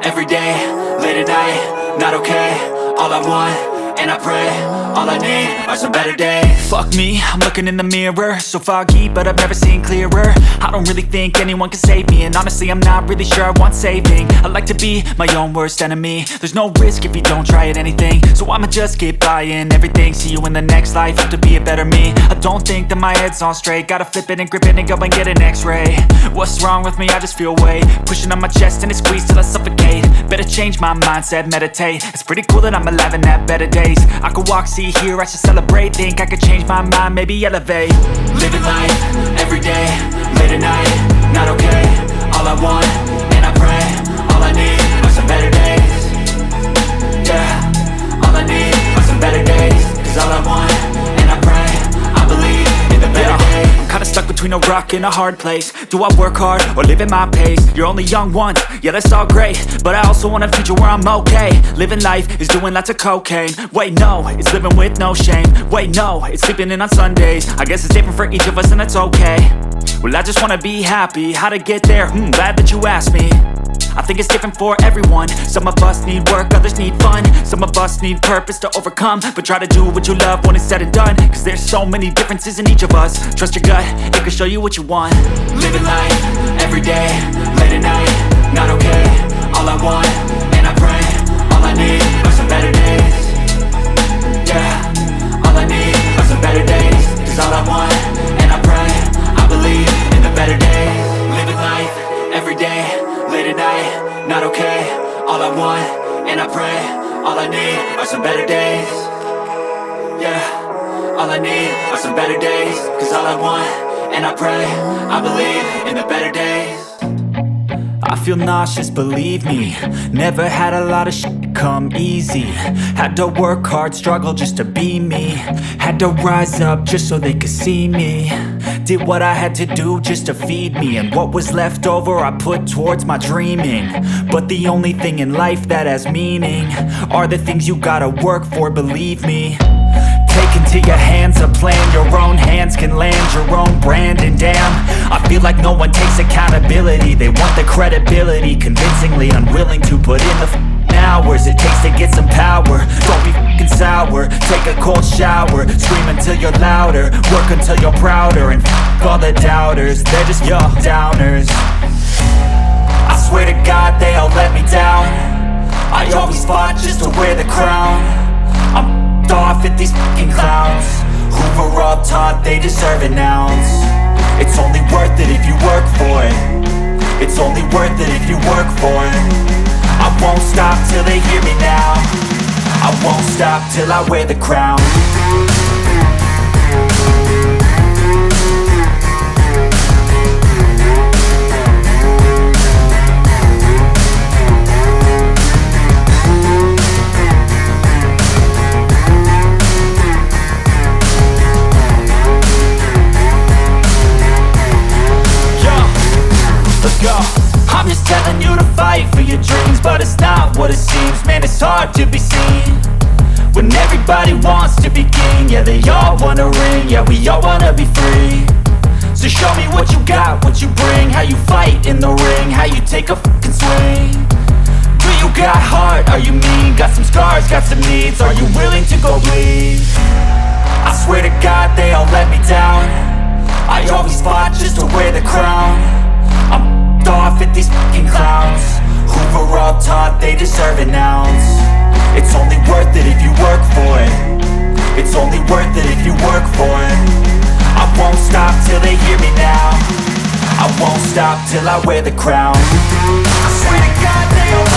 every day, late at night, not okay. All I want, and I pray, all I need are some better days. Fuck me, I'm looking in the mirror, so foggy, but I've never seen clearer. I don't really think anyone can save me, and honestly I'm not really sure I want saving. I like to be my own worst enemy. There's no risk if you don't try at anything, so I'ma just keep buying everything. See you in the next life, have to be a better me. I don't think that my head's on straight, gotta flip it and grip it and go and get an x-ray. What's wrong with me? I just feel weight pushing on my chest and it squeezes till I suffocate. Better change my mindset, meditate. It's pretty cool that I'm alive and have better days. I could walk, see, hear, I should celebrate. Think I could change my mind, maybe elevate. Living life, every day, late at night, not okay. All I want, and I pray, all I need are some better days. Yeah, all I need are some better days. Cause all I want, and I pray, I believe in the better days. I'm kinda stuck between a rock and a hard place. Do I work hard or live at my pace? You're only young once, yeah that's all great, but I also want a future where I'm okay. Living life is doing lots of cocaine. Wait no, it's living with no shame. Wait no, it's sleeping in on Sundays. I guess it's different for each of us and that's okay. Well I just wanna be happy, how to get there? Glad that you asked me. I think it's different for everyone. Some of us need work, others need fun. Some of us need purpose to overcome. But try to do what you love when it's said and done. Cause there's so many differences in each of us. Trust your gut, it can show you what you want. Living life, every day, late at night, not okay. All I want, and I pray, all I need are some better days. Yeah, all I need are some better days. Cause all I want, and I pray, I believe in the better days. Living life, every day, late at night, not okay. All I want, and I pray, all I need are some better days. Yeah, all I need are some better days. Cause all I want, and I pray, I believe in the better days. I feel nauseous, believe me. Never had a lot of shit come easy. Had to work hard, struggle just to be me. Had to rise up just so they could see me. Did what I had to do just to feed me, and what was left over I put towards my dreaming. But the only thing in life that has meaning are the things you gotta work for, believe me. Take into your hands a plan, your own hands can land your own brand. And damn, I feel like no one takes accountability. They want the credibility, convincingly unwilling to put in the hours it takes to get some power. Don't be f***ing sour, take a cold shower. Scream until you're louder, work until you're prouder. And f*** all the doubters, they're just your downers. I swear to God they all let me down. I always fought just to wear the crown. I'm off at these fucking clowns who were all taught they deserve an ounce. It's only worth it if you work for it. It's only worth it if you work for it. I won't stop till they hear me now. I won't stop till I wear the crown. I'm just telling you to fight for your dreams, but it's not what it seems. Man, it's hard to be seen when everybody wants to be king. Yeah, they all wanna ring, yeah, we all wanna be free. So show me what you got, what you bring, how you fight in the ring, how you take a fucking swing. Do you got heart, are you mean? Got some scars, got some needs, are you willing to go bleed? I swear to God they all let me down. I always fought just to wear the crown. I'm off at these fucking clowns who were all taught they deserve an ounce. It's only worth it if you work for it. It's only worth it if you work for it. I won't stop till they hear me now. I won't stop till I wear the crown. I swear to God they all